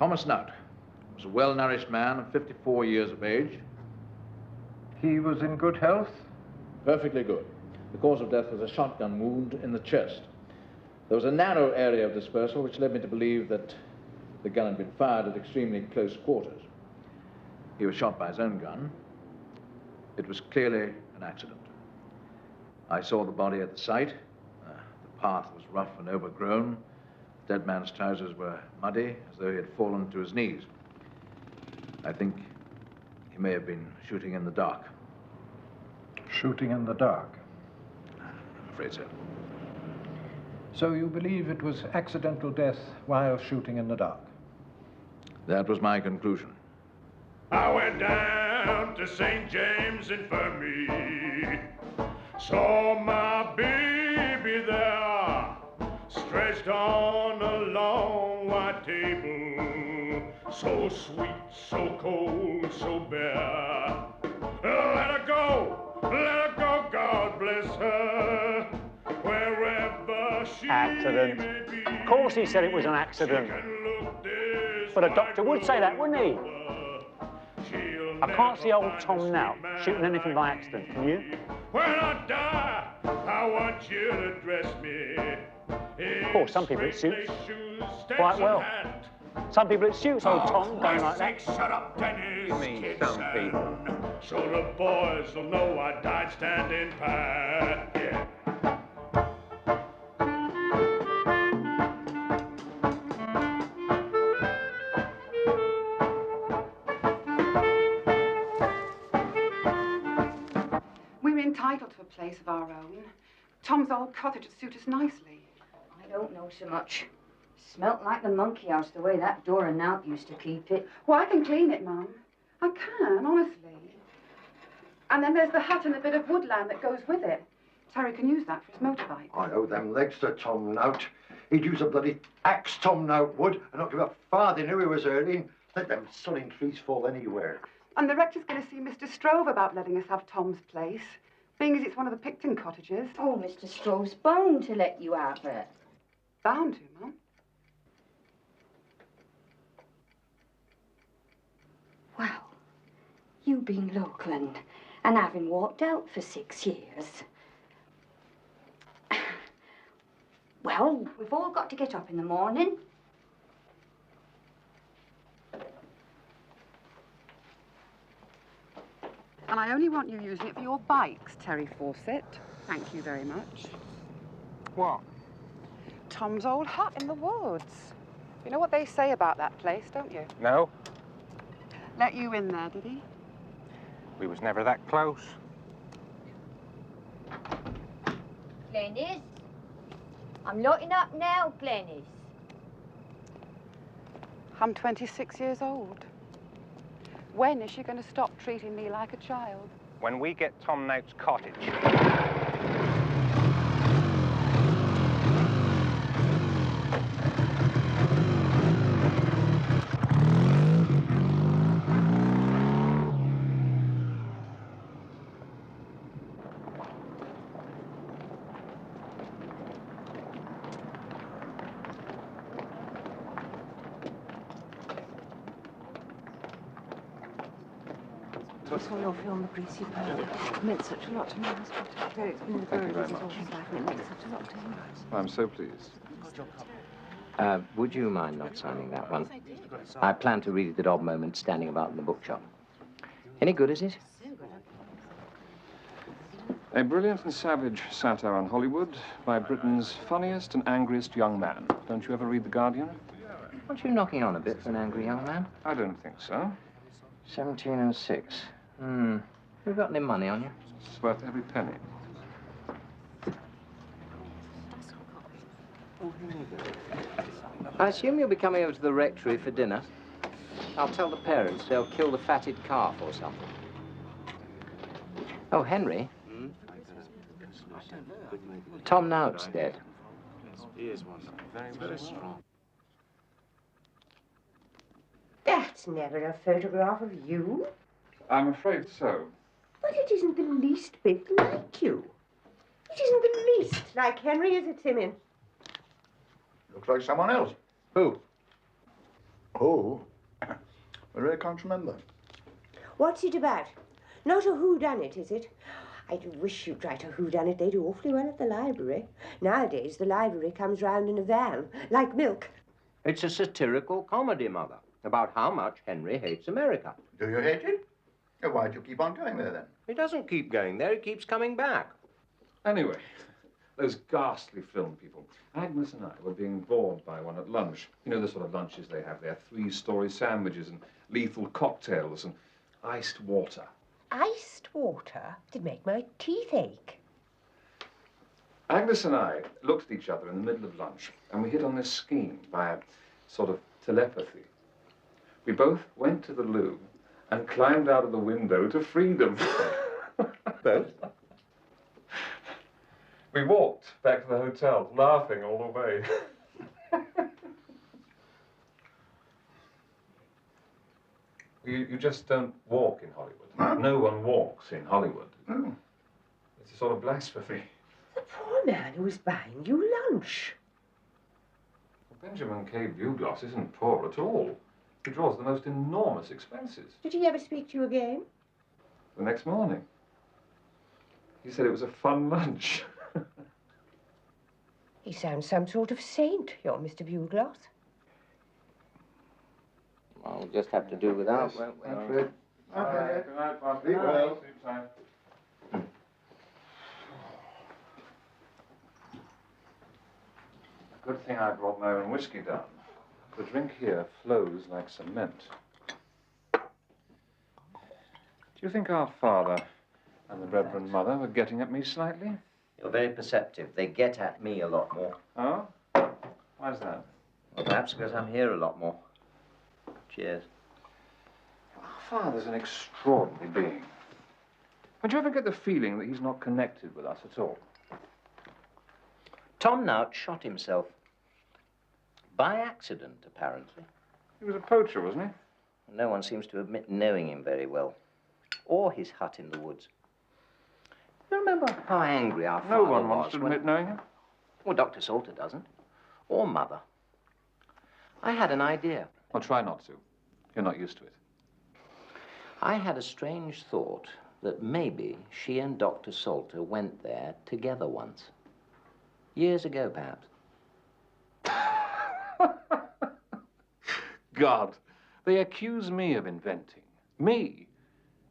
Thomas Nout was a well-nourished man of 54 years of age. He was in good health? Perfectly good. The cause of death was a shotgun wound in the chest. There was a narrow area of dispersal which led me to believe that the gun had been fired at extremely close quarters. He was shot by his own gun. It was clearly an accident. I saw the body at the site. The path was rough and overgrown. The dead man's trousers were muddy, as though he had fallen to his knees. I think he may have been shooting in the dark. Shooting in the dark? I'm afraid so. So you believe it was accidental death while shooting in the dark? That was my conclusion. I went down to St. James Infirmary, saw my baby there, stretched on a long white table, so sweet, so cold, so bare. Let her go, God bless her, wherever she Accident. may be. Of course he said it was an accident. But a doctor would say that, wouldn't he? I can't see old Tom now shooting anything by accident, can you? When I die, I want you to dress me. Of course, some people it suits quite well. Some people it suits old Tom going like that. Shut up, Dennis. You mean some people? So the boys will know I died standing pat. Yeah. We're entitled to a place of our own. Tom's old cottage would suit us nicely. I don't know so much. Smelt like the monkey house, the way that Dora Nout used to keep it. Well, I can clean it, Mum. I can, honestly. And then there's the hut and a bit of woodland that goes with it. Terry can use that for his motorbike. I owe them legs to Tom Nout. He'd use a bloody axe, Tom Nout would, and not give a farthing who he was earning. Let them sunning trees fall anywhere. And the rector's going to see Mr. Strove about letting us have Tom's place, being as it's one of the Picton cottages. Oh, Mr. Strove's bound to let you have it. Bound to, Mum. Well, you being local and having walked out for 6 years. Well, we've all got to get up in the morning. And I only want you using it for your bikes, Terry Fawcett. Thank you very much. What? Tom's old hut in the woods. You know what they say about that place, don't you? No, Let you in there, did he? we was never that close. Glenys, I'm locking up now, Glenys. I'm 26 years old. When is she going to stop treating me like a child? When we get Tom Nout's cottage. I saw your film, The Greasy Pearl. It meant such a lot to me. It's been in the Thank you very his much. whole life, and it meant such a lot to him. I'm so pleased. Would you mind not signing that one? I plan to read it at odd moments standing about in the bookshop. Any good, is it? A brilliant and savage satire on Hollywood by Britain's funniest and angriest young man. Don't you ever read The Guardian? Aren't you knocking on a bit for an angry young man? I don't think so. 1706. You got any money on you? It's worth every penny. I assume you'll be coming over to the rectory for dinner. I'll tell the parents they'll kill the fatted calf or something. Oh, Henry? Tom Nout's dead. He is one. Very strong. That's never a photograph of you. I'm afraid so. But it isn't the least bit like you. It isn't the least like Henry, is it, Simeon? Looks like someone else. Who? Oh, I really can't remember. What's it about? Not a whodunit, is it? I do wish you'd write a whodunit. They do awfully well at the library. Nowadays, the library comes round in a van, like milk. It's a satirical comedy, Mother, about how much Henry hates America. Do you hate it? Why do you keep on going there, then? He doesn't keep going there, he keeps coming back. Anyway, those ghastly film people. Agnes and I were being bored by one at lunch. You know the sort of lunches they have there, 3-story sandwiches and lethal cocktails and iced water. Iced water? It'd make my teeth ache. Agnes and I looked at each other in the middle of lunch, and we hit on this scheme by a sort of telepathy. We both went to the loo and climbed out of the window to freedom. Both? We walked back to the hotel, laughing all the way. You just don't walk in Hollywood. Huh? No one walks in Hollywood. Oh. It's a sort of blasphemy. The poor man who was buying you lunch. Well, Benjamin K. Bugloss isn't poor at all. He draws the most enormous expenses. Did he ever speak to you again? The next morning, he said it was a fun lunch. He sounds some sort of saint, your Mr. Bugloss. Well, we'll just have to do without, won't we? That's it. All right. Good night, Bob. Sleep well. Sleep tight. Good thing I brought my own whiskey down. The drink here flows like cement. Do you think our father and the Reverend Mother were getting at me slightly? You're very perceptive. They get at me a lot more. Oh? Why's that? Well, perhaps because I'm here a lot more. Cheers. Our father's an extraordinary being. Don't you ever get the feeling that he's not connected with us at all? Tom Nout shot himself. By accident, apparently. He was a poacher, wasn't he? No one seems to admit knowing him very well. Or his hut in the woods. You remember how angry our father No one was wants to when... admit knowing him. Well, Dr. Salter doesn't. Or Mother. I had an idea. Well, try not to. You're not used to it. I had a strange thought that maybe she and Dr. Salter went there together once. Years ago, perhaps. God, they accuse me of inventing. Me?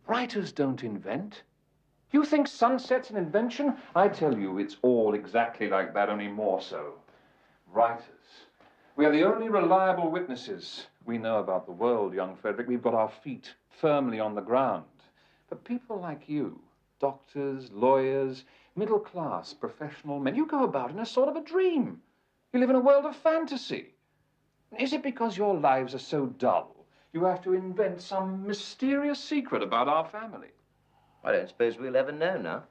Writers don't invent. You think Sunset's an invention? I tell you, it's all exactly like that, only more so. Writers. We are the only reliable witnesses. We know about the world, young Frederick. We've got our feet firmly on the ground. But people like you, doctors, lawyers, middle-class professional men, you go about in a sort of a dream. You live in a world of fantasy. Is it because your lives are so dull you have to invent some mysterious secret about our family? I don't suppose we'll ever know now.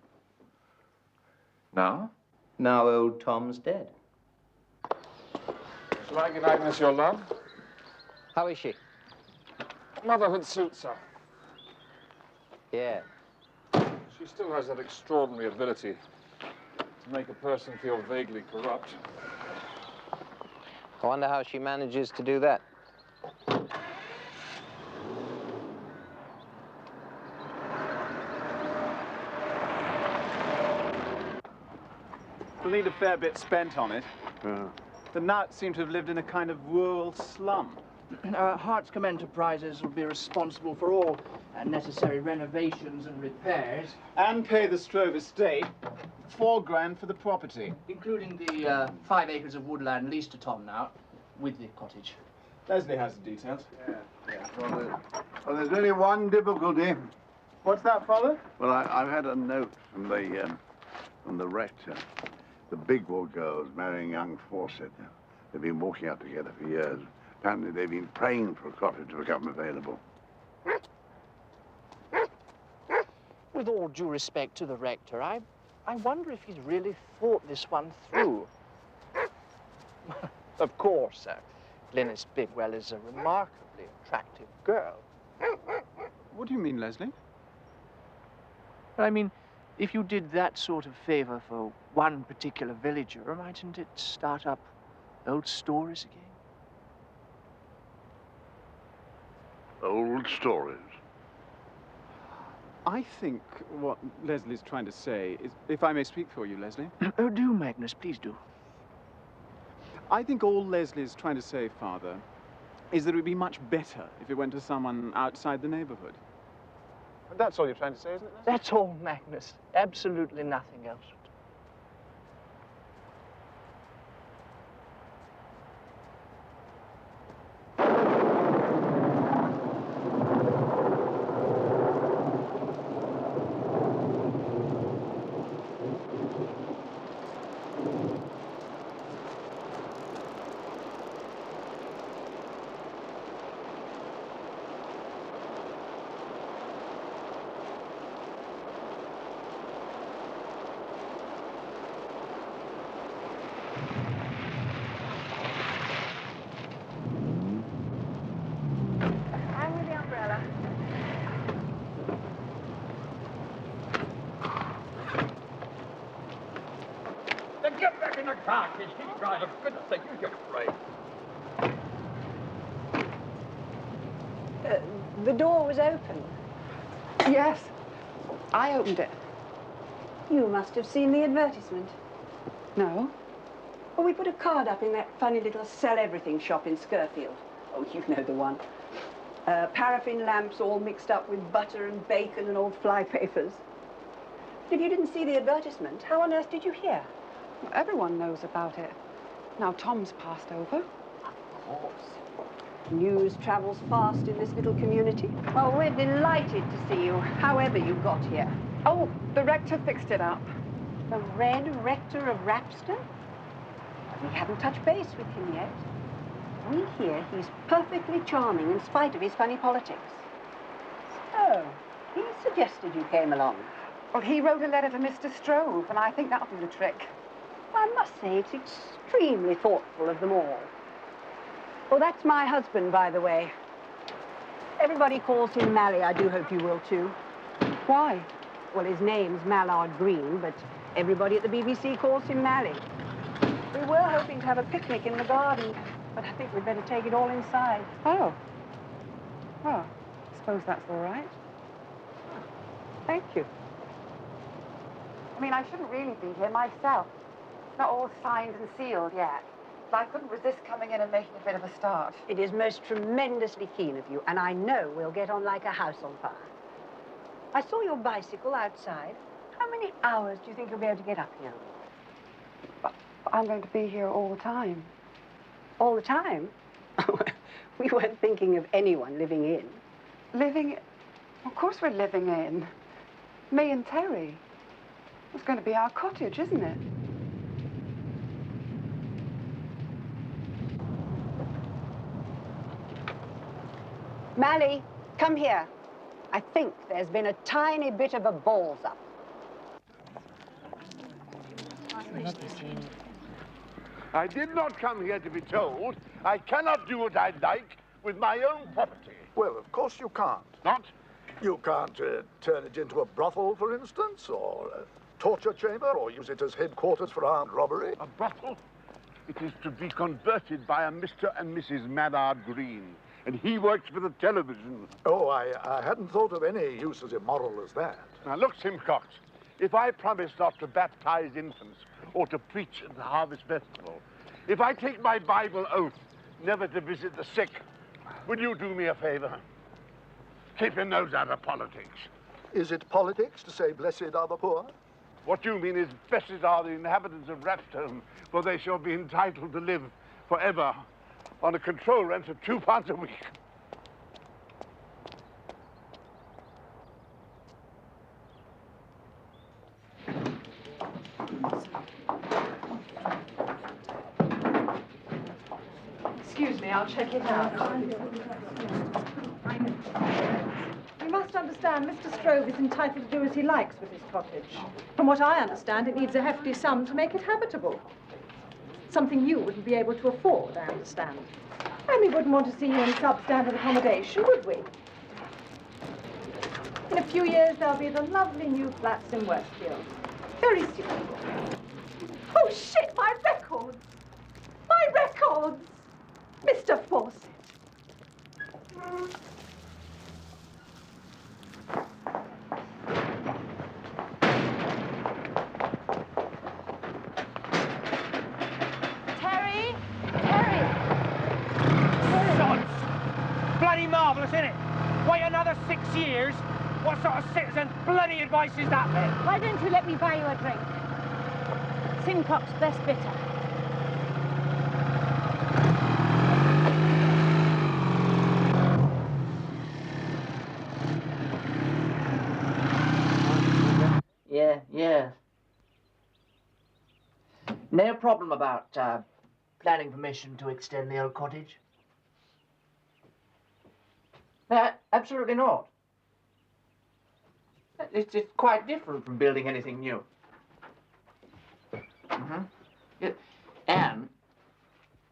Now? Now old Tom's dead. Shall I give Agnes your love? How is she? Motherhood suits her. Yeah. She still has that extraordinary ability to make a person feel vaguely corrupt. I wonder how she manages to do that. We'll need a fair bit spent on it. The Nouts seem to have lived in a kind of rural slum. Hartscombe Enterprises will be responsible for all necessary renovations and repairs. And pay the Strove estate $4 grand for the property. Including the 5 acres of woodland leased to Tom Nout, with the cottage. Leslie has the details. Well, there's only one difficulty. What's that, Father? Well, I've had a note from the rector. The Bigwell girls marrying young Fawcett. They've been walking out together for years. Apparently, they've been praying for a cottage to become available. With all due respect to the rector, I wonder if he's really thought this one through. Of course, Glynis Bigwell is a remarkably attractive girl. What do you mean, Leslie? But I mean, if you did that sort of favor for one particular villager, mightn't it start up old stories again? Old stories. I think what Leslie's trying to say is, if I may speak for you, Leslie. Oh, do, Magnus, please do. I think all Leslie's trying to say, Father, is that it would be much better if it went to someone outside the neighborhood. That's all you're trying to say, isn't it, Leslie? That's all, Magnus. Absolutely nothing else. Get back in the car, kid. Keep driving. For goodness sake, use your brain. The door was open. Yes, I opened it. You must have seen the advertisement. No. Well, we put a card up in that funny little sell-everything shop in Skirfield. Oh, you know the one. Paraffin lamps all mixed up with butter and bacon and old fly papers. But if you didn't see the advertisement, how on earth did you hear? Well, everyone knows about it. Now Tom's passed over. Of course. News travels fast in this little community. Well, we're delighted to see you, however you got here. Oh, the rector fixed it up. The Red Rector of Rapston? We haven't touched base with him yet. We hear he's perfectly charming in spite of his funny politics. So, he suggested you came along. Well, he wrote a letter to Mr. Strove, and I think that'll do the trick. I must say it's extremely thoughtful of them all. Well, that's my husband, by the way. Everybody calls him Mally. I do hope you will, too. Why? Well, his name's Mallard Green, but everybody at the BBC calls him Mally. We were hoping to have a picnic in the garden, but I think we'd better take it all inside. Oh. Well, I suppose that's all right. Thank you. I mean, I shouldn't really be here myself. It's not all signed and sealed yet. But I couldn't resist coming in and making a bit of a start. It is most tremendously keen of you, and I know we'll get on like a house on fire. I saw your bicycle outside. How many hours do you think you'll be able to get up here? But I'm going to be here all the time. All the time? We weren't thinking of anyone living in. Living? Of course we're living in. Me and Terry. It's going to be our cottage, isn't it? Mally, come here. I think there's been a tiny bit of a balls up. I did not come here to be told. I cannot do what I like with my own property. Well, of course you can't. Not? You can't turn it into a brothel, for instance, or a torture chamber, or use it as headquarters for armed robbery. A brothel? It is to be converted by a Mr. and Mrs. Mallard Green, and he works for the television. Oh, I hadn't thought of any use as immoral as that. Now, look, Simcox, if I promise not to baptize infants or to preach at the Harvest Festival, if I take my Bible oath never to visit the sick, will you do me a favor? Keep your nose out of politics. Is it politics to say, blessed are the poor? What you mean is, blessed are the inhabitants of Rapstone, for they shall be entitled to live forever on a control rent of £2 a week. Excuse me, I'll check it out. You must understand, Mr. Strove is entitled to do as he likes with his cottage. From what I understand, it needs a hefty sum to make it habitable. Something you wouldn't be able to afford, I understand. And we wouldn't want to see you in substandard accommodation, would we? In a few years, there'll be the lovely new flats in Westfield. Very suitable. Oh, shit, my records! My records! Mr. Fawcett. bloody marvellous, isn't it? Wait another 6 years? What sort of citizen's bloody advice is that, then? Why don't you let me buy you a drink? Simcock's best bitter. Yeah. No problem about planning permission to extend the old cottage? Absolutely not. It's quite different from building anything new. Yeah.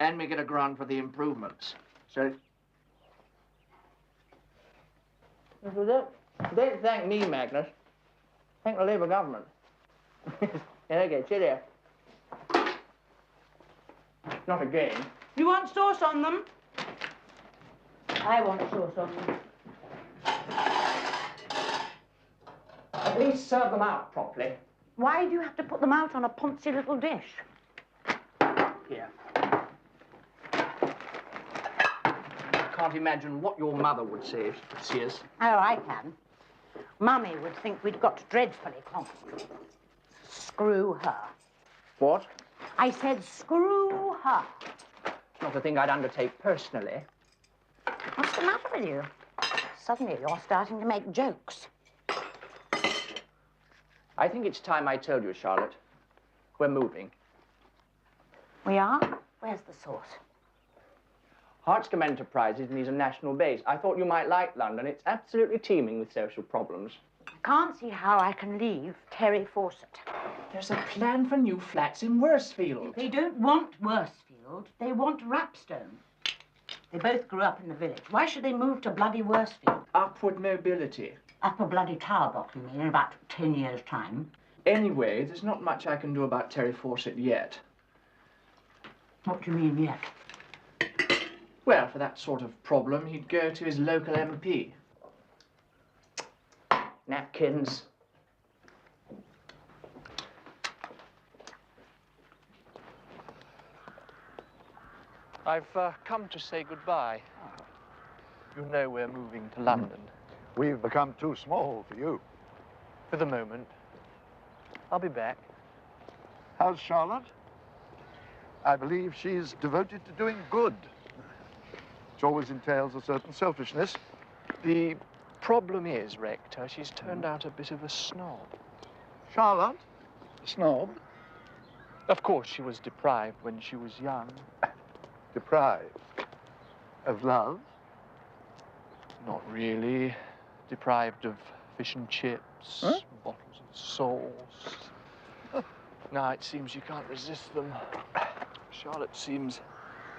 And we get a grant for the improvements. So don't thank me, Magnus. Thank the Labour government. Okay, cheerio. Not again. You want sauce on them? I want sauce on them. At least serve them out properly. Why do you have to put them out on a poncy little dish? Here. I can't imagine what your mother would say if she could see us. Oh, I can. Mummy would think we'd got dreadfully common. Screw her. What? I said screw her. It's not a thing I'd undertake personally. What's the matter with you? Suddenly you're starting to make jokes. I think it's time I told you, Charlotte. We're moving. We are? Where's the sauce? Hartscombe Enterprises needs a national base. I thought you might like London. It's absolutely teeming with social problems. I can't see how I can leave Terry Fawcett. There's a plan for new flats in Worsfield. They don't want Worsfield. They want Rapstone. They both grew up in the village. Why should they move to bloody Worsfield? Upward mobility. Upper bloody Tower Block, you mean, in about 10 years' time? Anyway, there's not much I can do about Terry Fawcett yet. What do you mean, yet? Well, for that sort of problem, he'd go to his local MP. Napkins. I've come to say goodbye. You know we're moving to London. We've become too small for you. For the moment. I'll be back. How's Charlotte? I believe she's devoted to doing good. Which always entails a certain selfishness. The problem is, Rector, she's turned out a bit of a snob. Charlotte? A snob? Of course, she was deprived when she was young. Deprived? Of love? Not really. Deprived of fish and chips, bottles of sauce. Now it seems you can't resist them. Charlotte seems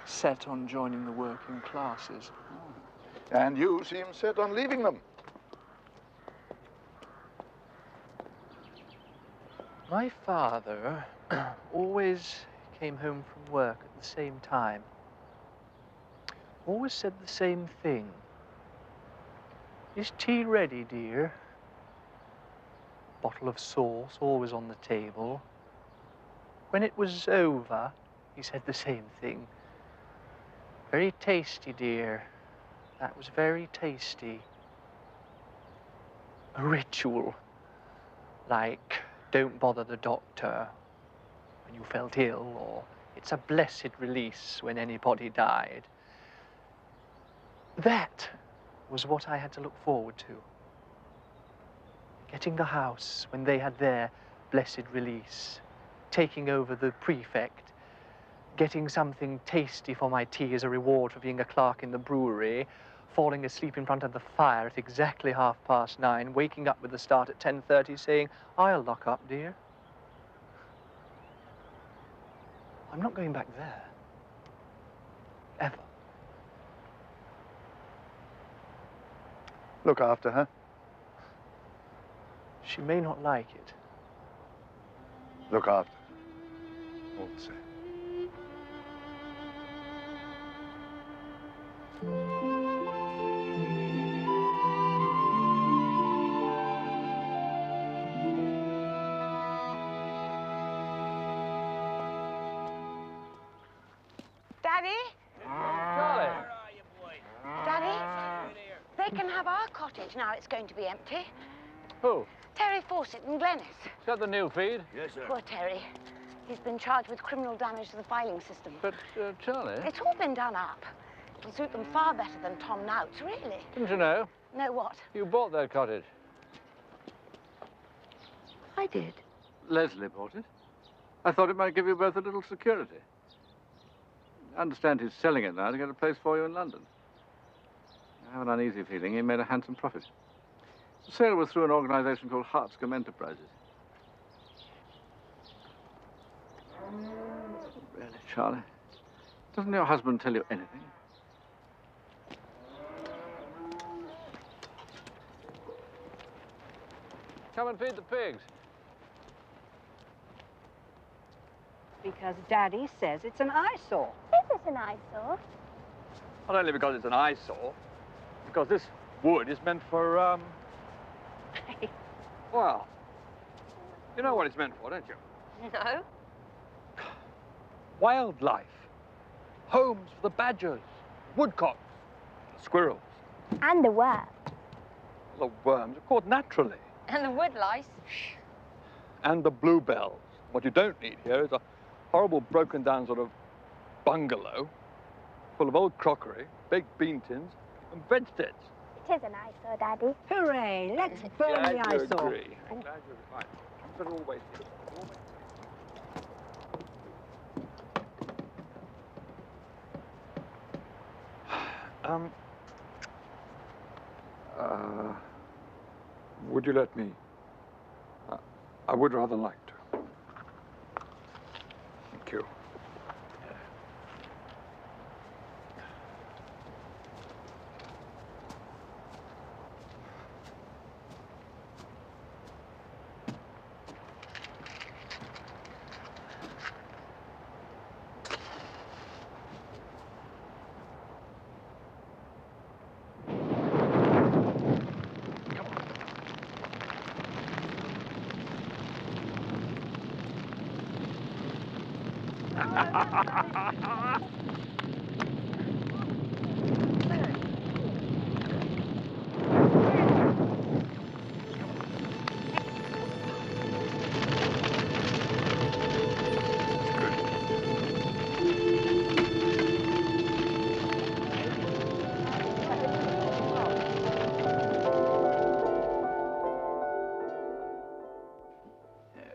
set on joining the working classes. And you seem set on leaving them. My father always came home from work at the same time. Always said the same thing. Is tea ready, dear? Bottle of sauce always on the table. When it was over, he said the same thing. Very tasty, dear. That was very tasty. A ritual. Like, don't bother the doctor when you felt ill, or it's a blessed release when anybody died. That was what I had to look forward to. Getting the house when they had their blessed release. Taking over the prefect. Getting something tasty for my tea as a reward for being a clerk in the brewery. Falling asleep in front of the fire at exactly 9:30. Waking up with the start at 10:30 saying, I'll lock up, dear. I'm not going back there. Ever. Look after her. She may not like it. Look after her. All the same. Daddy? Charlie. Daddy? cottage now it's going to be empty. Who? Terry Fawcett in Glennis. Is that the new feed? Yes, sir. Poor Terry. He's been charged with criminal damage to the filing system. But, Charlie... It's all been done up. It'll suit them far better than Tom Nout's, really. Didn't you know? Know what? You bought that cottage. I did. Leslie bought it. I thought it might give you both a little security. I understand he's selling it now to get a place for you in London. I have an uneasy feeling he made a handsome profit. The sale was through an organization called Hartscombe Enterprises. Really, Charlie? Doesn't your husband tell you anything? Come and feed the pigs. Because Daddy says it's an eyesore. Is it an eyesore? Not only because it's an eyesore, because this wood is meant for, well, you know what it's meant for, don't you? No. Wildlife. Homes for the badgers, woodcocks, squirrels. And the worm. The worms are caught naturally. And the wood lice. And the bluebells. What you don't need here is a horrible broken down sort of bungalow full of old crockery, baked bean tins, and bedsteads. It is an eyesore, Daddy. Hooray! Let's burn the Glad you eyesore. agree. I'm glad you're right. But always. Would you let me? I would rather like to. Thank you.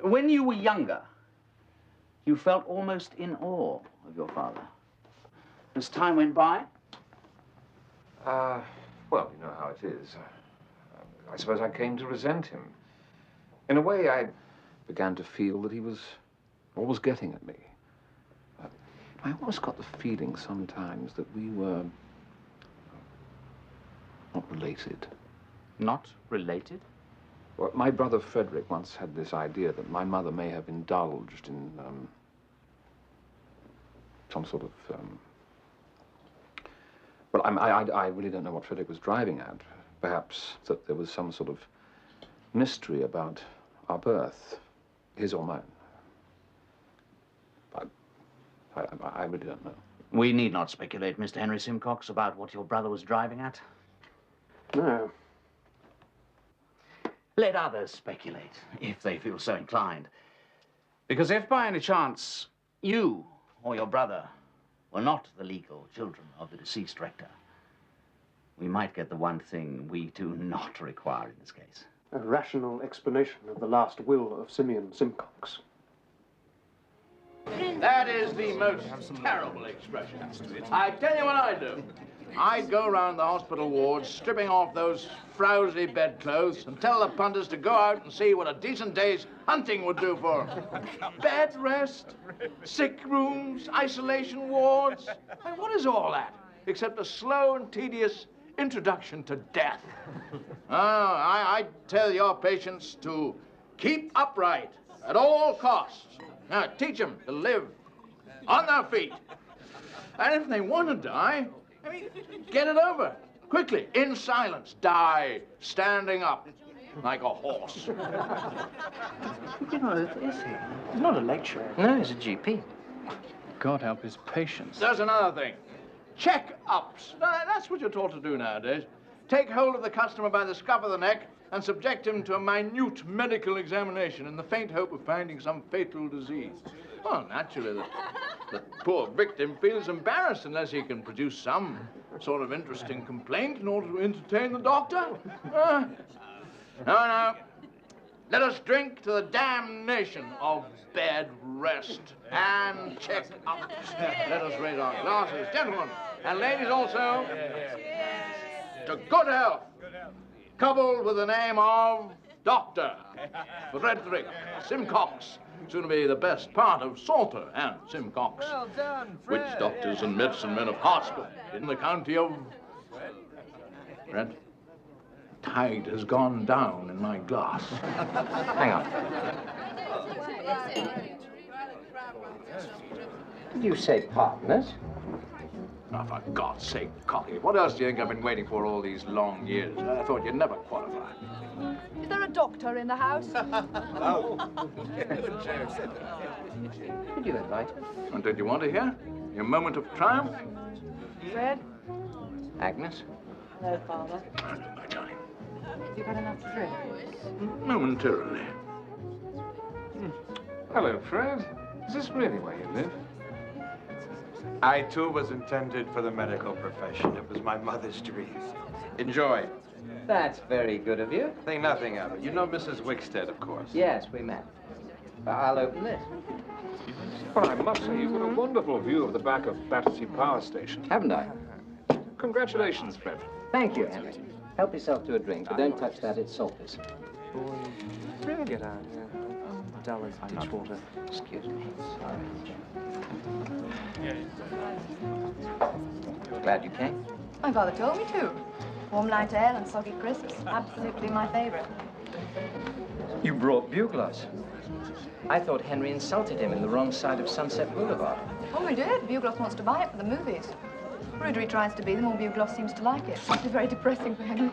When you were younger, you felt almost in awe of your father. As time went by? Well, you know how it is. I suppose I came to resent him. In a way, I began to feel that he was always getting at me. I always got the feeling sometimes that we were not related. Not related? Well, my brother Frederick once had this idea that my mother may have indulged in some sort of... Well, I really don't know what Frederick was driving at. Perhaps that there was some sort of mystery about our birth, his or mine. I really don't know. We need not speculate, Mr. Henry Simcox, about what your brother was driving at. No. Let others speculate, if they feel so inclined. Because if by any chance you or your brother were not the legal children of the deceased rector, we might get the one thing we do not require in this case. A rational explanation of the last will of Simeon Simcox. That is the most terrible expression. I tell you what I'd do. I'd go around the hospital wards, stripping off those frowsy bedclothes, and tell the punters to go out and see what a decent day's hunting would do for them. Bed rest, sick rooms, isolation wards. I mean, what is all that except a slow and tedious introduction to death? I tell your patients to keep upright at all costs. Now, teach them to live on their feet. And if they want to die, I mean, get it over. Quickly, in silence, die standing up like a horse. You know, he's not a lecturer. No, he's a GP. God help his patients. There's another thing. Check-ups. That's what you're taught to do nowadays. take hold of the customer by the scruff of the neck and subject him to a minute medical examination in the faint hope of finding some fatal disease. Well, naturally, the poor victim feels embarrassed unless he can produce some sort of interesting complaint in order to entertain the doctor. No. Let us drink to the damnation of bed rest and check out. Let us raise our glasses, gentlemen, and ladies also, to good health, coupled with the name of Dr. Frederick Simcox, soon to be the best part of Salter and Simcox, Well done, Fred. witch doctors and medicine men of Hartscombe in the county of... Fred? Tide has gone down in my glass. Hang on. Did you say partners? Oh, for God's sake, Cocky, what else do you think I've been waiting for all these long years? I thought you'd never qualify. Is there a doctor in the house? Did you invite her? And did you want to hear? Your moment of triumph? Fred? Agnes? Hello, Father. You got enough to drink? Momentarily. Hello, Fred. Is this really where you live? I, too, was intended for the medical profession. It was my mother's dream. Enjoy. That's very good of you. Think nothing of it. You know Mrs. Wickstead, of course. Yes, we met. I'll open this. Well, I must say, you've got a wonderful view of the back of Battersea Power Station. Haven't I? Congratulations, Fred. Thank you, Henry. Help yourself to a drink, but don't touch that, it's salters. Really? Get out, yeah. Dull as ditch water. Excuse me. Glad you came. My father told me to. Warm light ale and soggy crisps. Absolutely my favorite. You brought bugloss. I thought Henry insulted him in the wrong side of Sunset Boulevard. Oh, we did. Bugloss wants to buy it for the movies. The ruder he tries to be, the more Bugloss seems to like it. It's very depressing for Henry.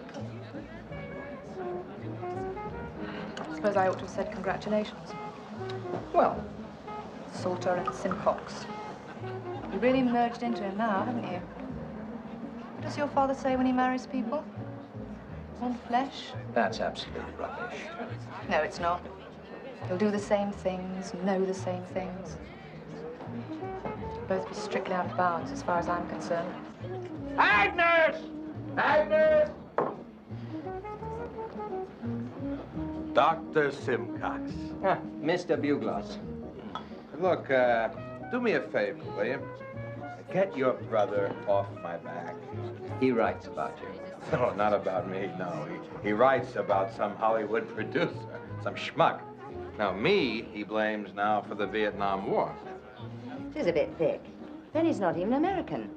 I suppose I ought to have said congratulations. Well, Salter and Simcox. You really merged into him now, haven't you? What does your father say when he marries people? One flesh? that's absolute rubbish. No, it's not. You'll do the same things, know the same things. Both be strictly out of bounds as far as I'm concerned. Agnes! Agnes! Dr. Simcox. Ah, Mr. Bugloss. Look, do me a favor, will you? Get your brother off my back. He writes about you. No, not about me, no. He writes about some Hollywood producer, some schmuck. Now, me, he blames now for the Vietnam War. It is a bit thick. Then he's not even American.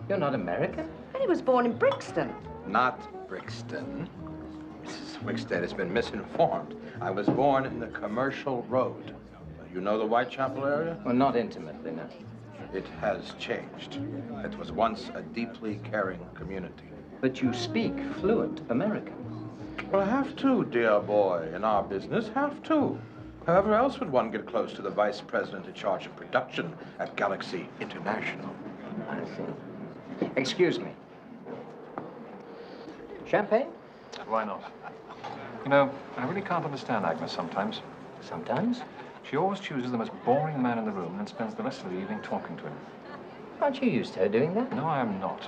You're not American? And he was born in Brixton. Not Brixton. Mrs. Wickstead has been misinformed. I was born in the Commercial Road. You know the Whitechapel area? Well, not intimately, no. It has changed. It was once a deeply caring community. But you speak fluent American. Well, have to, dear boy. In our business, have to. However else would one get close to the vice president in charge of production at Galaxy International? I see. Excuse me. Champagne? Why not? You know, I really can't understand Agnes sometimes. Sometimes? She always chooses the most boring man in the room and spends the rest of the evening talking to him. Aren't you used to her doing that? No, I am not.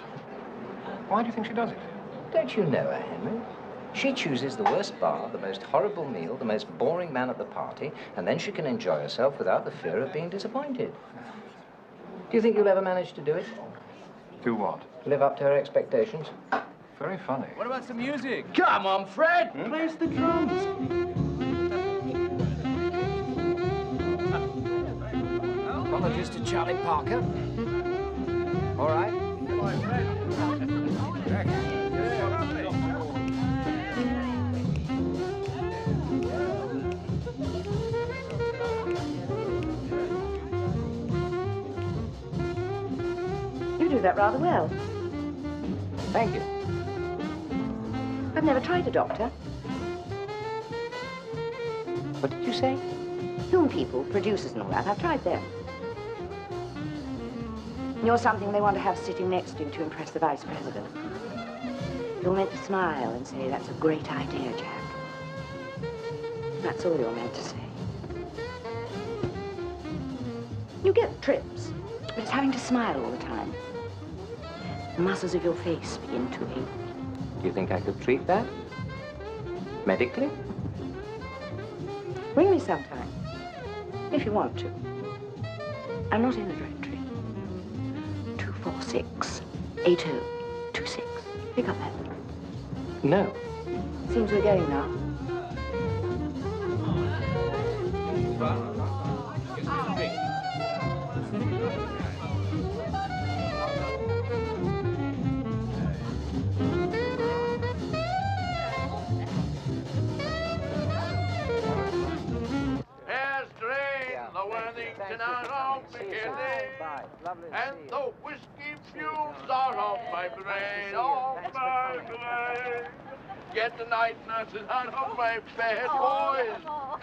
Why do you think she does it? Don't you know her, Henry? She chooses the worst bar, the most horrible meal, the most boring man at the party, and then she can enjoy herself without the fear of being disappointed. Do you think you'll ever manage to do it? Do what? Live up to her expectations? Very funny. What about some music? Come on, Fred! Place the drums. Apologies to Charlie Parker. All right. You do that rather well. Thank you. I've never tried a doctor. What did you say? Film people, producers and all that. I've tried them. You're something they want to have sitting next to him to impress the vice president. You're meant to smile and say, that's a great idea, Jack. That's all you're meant to say. You get trips, but it's having to smile all the time. The muscles of your face begin to ache. Do you think I could treat that? Medically? Ring me sometime, if you want to. I'm not in the directory. 246-8026. Pick up that. No. Seems we're going now. And the whiskey fumes are off my brain, off my brain. Get the night nurses out of my bed, boys,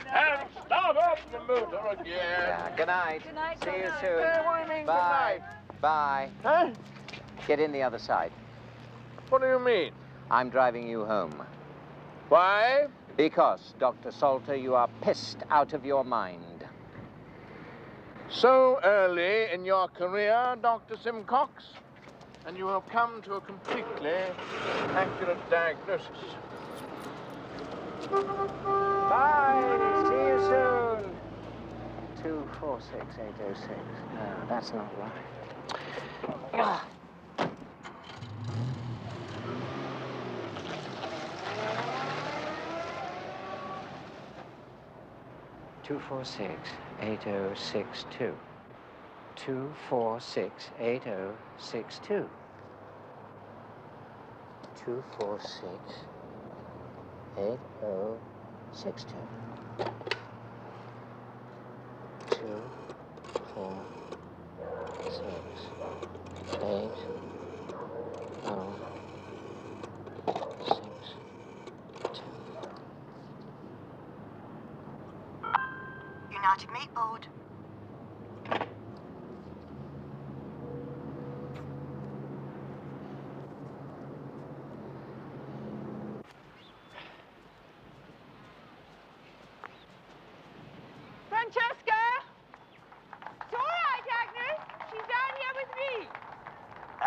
and start up the motor again. Yeah, good night. Good night, See you John. soon. What do you mean, good Bye. night? Bye. Huh? Get in the other side. What do you mean? I'm driving you home. Why? Because, Dr. Salter, you are pissed out of your mind. So early in your career, Dr. Simcox, and you have come to a completely accurate diagnosis. Bye. See you soon. 246-806. No, that's not right. Ah. Two 246-8062. 246-8062. 246-8062. 246-8062. United Meat Board. Francesca! It's all right, Agnes. She's down here with me.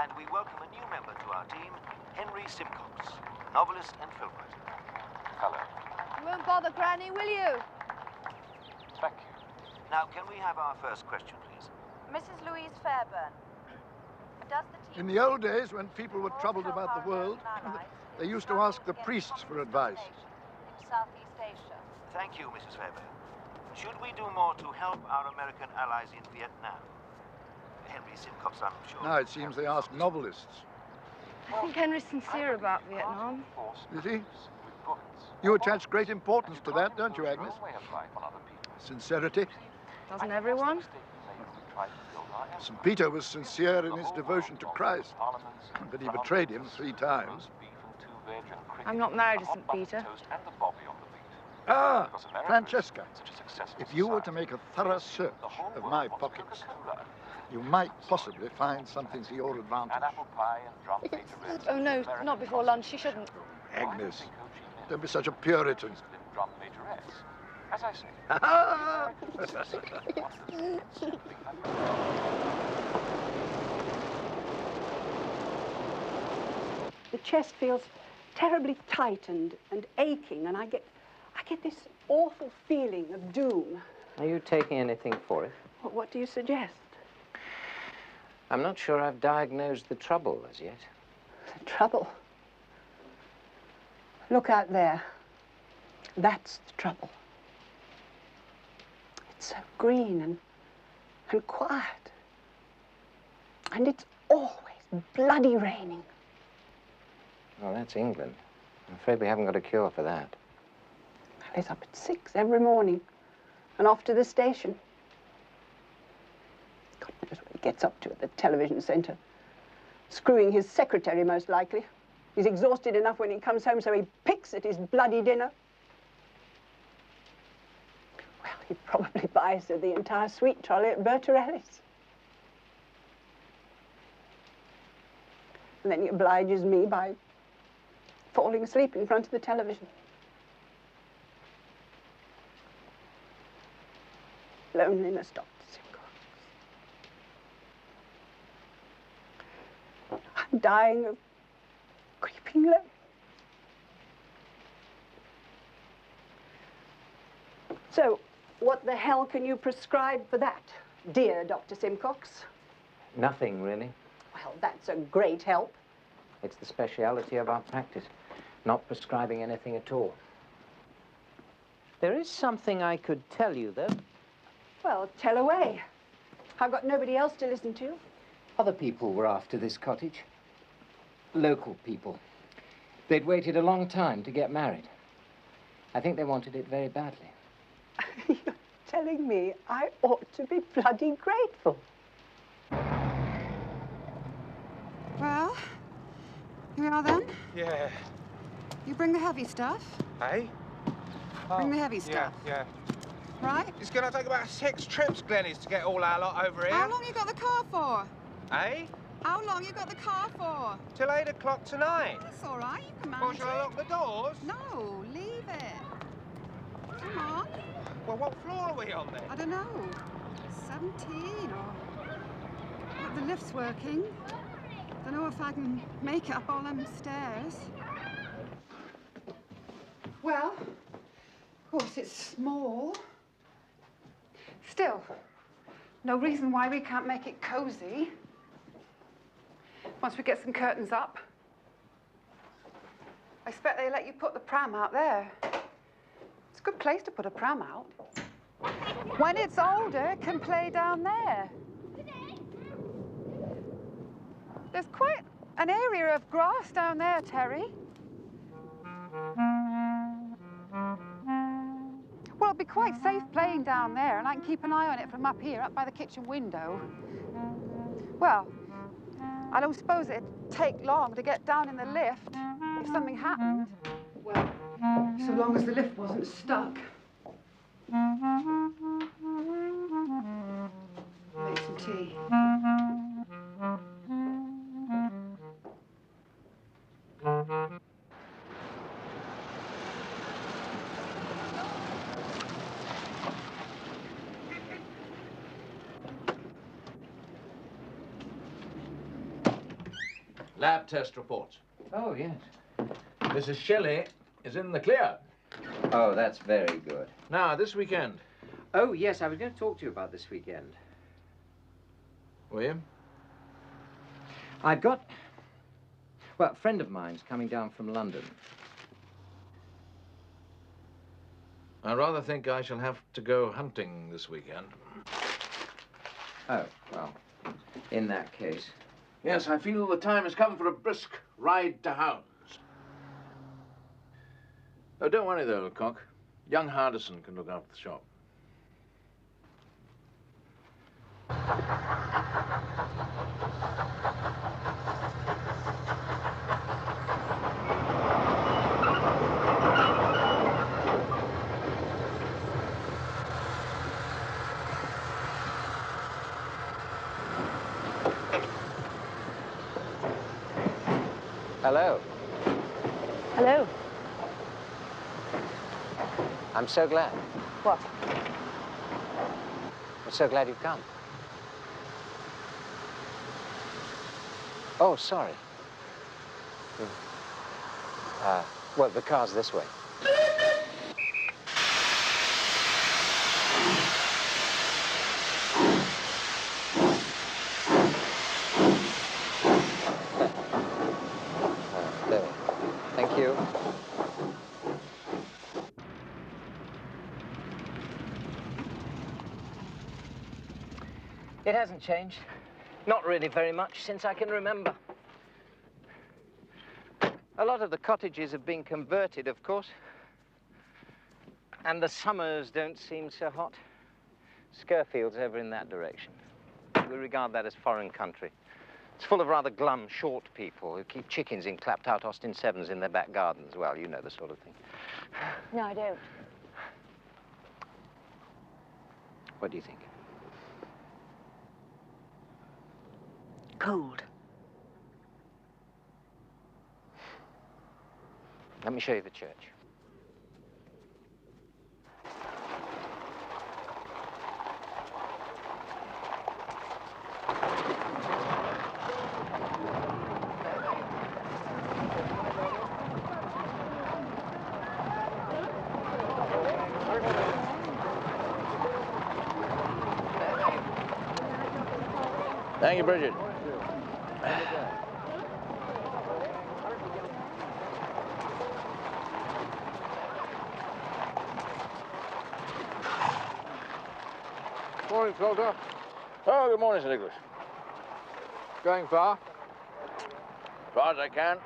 And we welcome a new member to our team, Henry Simcox, novelist and film writer. Hello. You won't bother Granny, will you? Thank you. Now, can we have our first question, please? Mrs. Louise Fairburn. Does the In the old days, when people were troubled about the world, they used to ask the priests for advice. in Southeast Asia? Thank you, Mrs. Fairbairn. Should we do more to help our American allies in Vietnam? Henry Simcox, I'm sure. Now it seems they ask novelists. I think Henry's sincere about Vietnam. Is he? You attach great importance to that, don't you, Agnes? Sincerity. Doesn't everyone? St. Peter was sincere in his devotion to Christ, but he betrayed him 3 times. I'm not married to St. Peter. Ah, Francesca, if you were to make a thorough search of my pockets, you might possibly find something to your advantage. Oh, no, not before lunch. You shouldn't. Agnes, don't be such a Puritan. As I say. The chest feels terribly tightened and aching, and I get this awful feeling of doom. Are you taking anything for it? What do you suggest? I'm not sure I've diagnosed the trouble as yet. The trouble? Look out there. That's the trouble. It's so green and quiet. And it's always bloody raining. Well, that's England. I'm afraid we haven't got a cure for that. He's up at 6 every morning and off to the station. God knows what he gets up to at the television centre. Screwing his secretary, most likely. He's exhausted enough when he comes home, so he picks at his bloody dinner. Well, he probably buys her the entire sweet trolley at Bertorelli's. And then he obliges me by falling asleep in front of the television. Loneliness, Dr. Simcox. I'm dying of creeping loneliness. So, what the hell can you prescribe for that, dear Dr. Simcox? Nothing, really. Well, that's a great help. It's the speciality of our practice, not prescribing anything at all. There is something I could tell you, though. Well, tell away. I've got nobody else to listen to. Other people were after this cottage. Local people. They'd waited a long time to get married. I think they wanted it very badly. You're telling me I ought to be bloody grateful. Well, here we are then. Yeah. You bring the heavy stuff. Hey? Bring the heavy stuff. Yeah. Right? It's going to take about 6 trips, Glenys, to get all our lot over here. How long you got the car for? Eh? How long you got the car for? Till 8 o'clock tonight. That's all right. You can manage Well, shall I lock the doors? No, leave it. Come on. Well, what floor are we on then? I don't know. 17 or... But the lift's working. Don't know if I can make it up all them stairs. Well, of course it's small. Still, no reason why we can't make it cozy. Once we get some curtains up. I expect they let you put the pram out there. It's a good place to put a pram out. When it's older, it can play down there. There's quite an area of grass down there, Terry. Well, it'll be quite safe playing down there, and I can keep an eye on it from up here, up by the kitchen window. Well, I don't suppose it'd take long to get down in the lift if something happened. Well, so long as the lift wasn't stuck. Make some tea. Lab test reports. Oh, yes. Mrs. Shelley is in the clear. Oh, that's very good. Now, this weekend. Oh, yes, I was going to talk to you about this weekend. Were you? I've got... Well, a friend of mine's coming down from London. I rather think I shall have to go hunting this weekend. Oh, well, in that case. Yes, I feel the time has come for a brisk ride to hounds. Oh, don't worry, though, Lecoq. Young Hardison can look after the shop. Hello. Hello. I'm so glad. What? I'm so glad you've come. Oh, sorry. Well, the car's this way. There. Thank you. It hasn't changed. Not really very much since I can remember. A lot of the cottages have been converted, of course. And the summers don't seem so hot. Skirfield's over in that direction. We regard that as foreign country. It's full of rather glum, short people who keep chickens in clapped-out Austin 7s in their back gardens. Well, you know the sort of thing. No, I don't. What do you think? Cold. Let me show you the church. Thank you, Bridget. Morning, Salter. Oh, good morning, Sir Nicholas. Going far? As far as I can.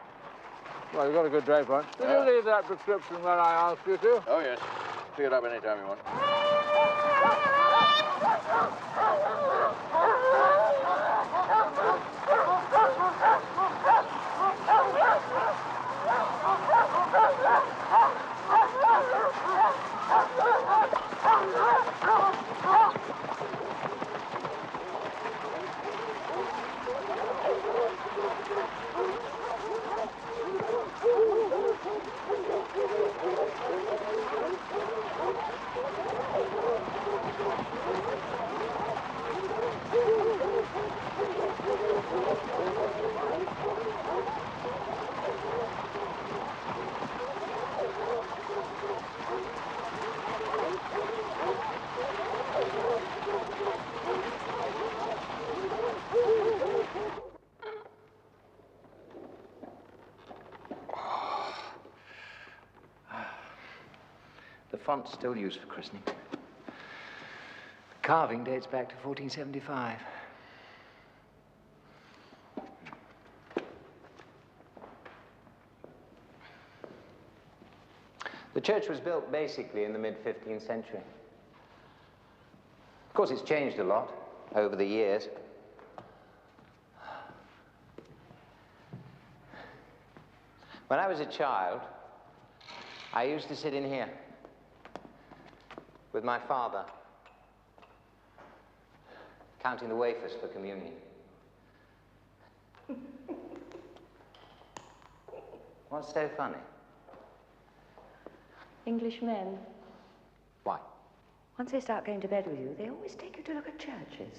Well, you've got a good day for it. Did you leave that prescription where I asked you to? Oh, yes. Pick it up any time you want. The font's still used for christening. The carving dates back to 1475. The church was built basically in the mid-15th century. Of course, it's changed a lot over the years. When I was a child, I used to sit in here with my father, counting the wafers for communion. What's so funny? English men, Why? once they start going to bed with you, they always take you to look at churches.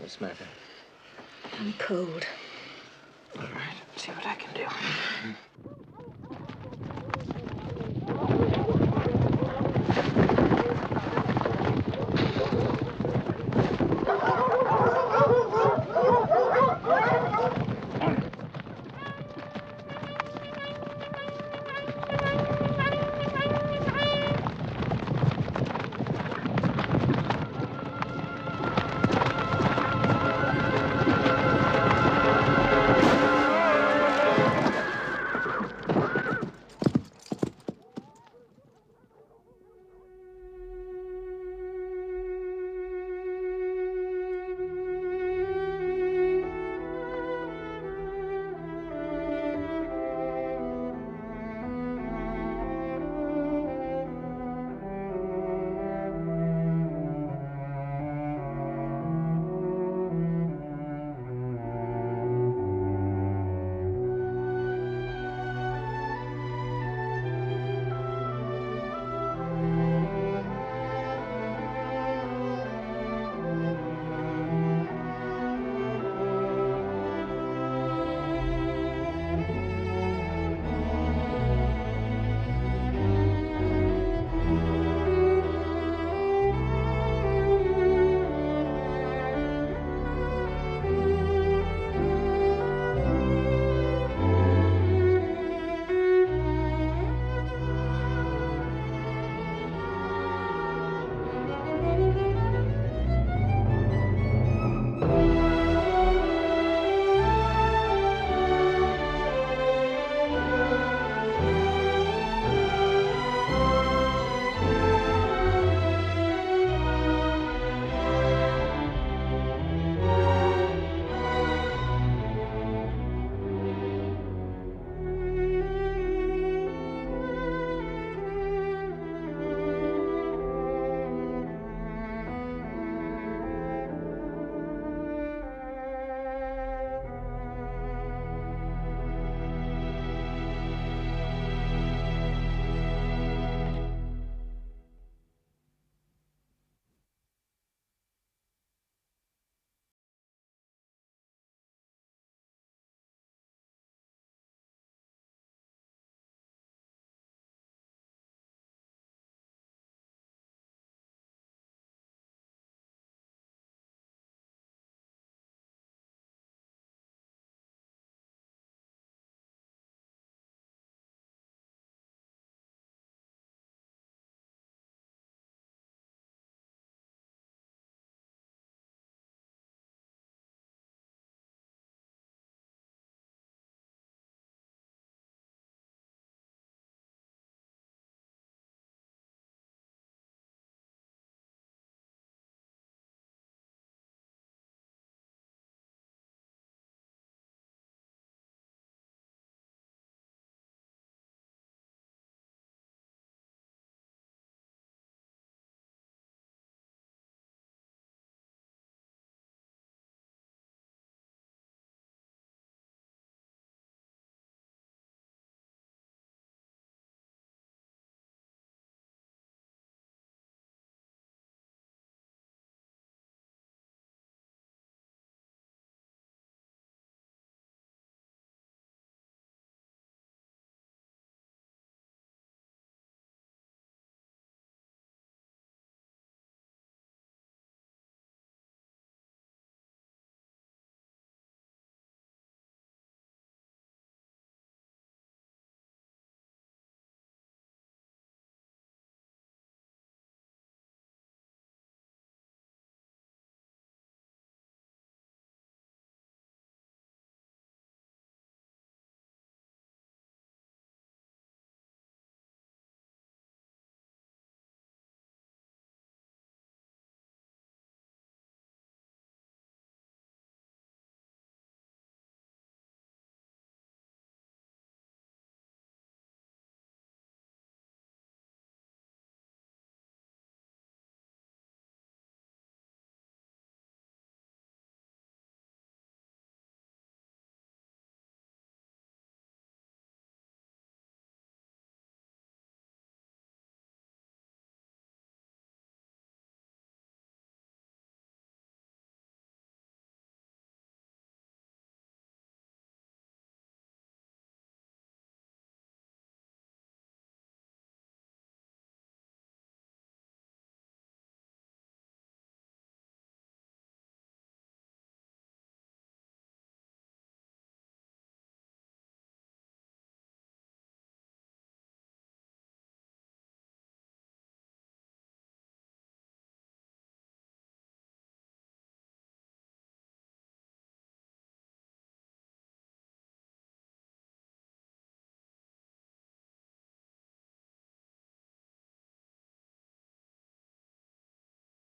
What's the matter? I'm cold. All right, see what I can do.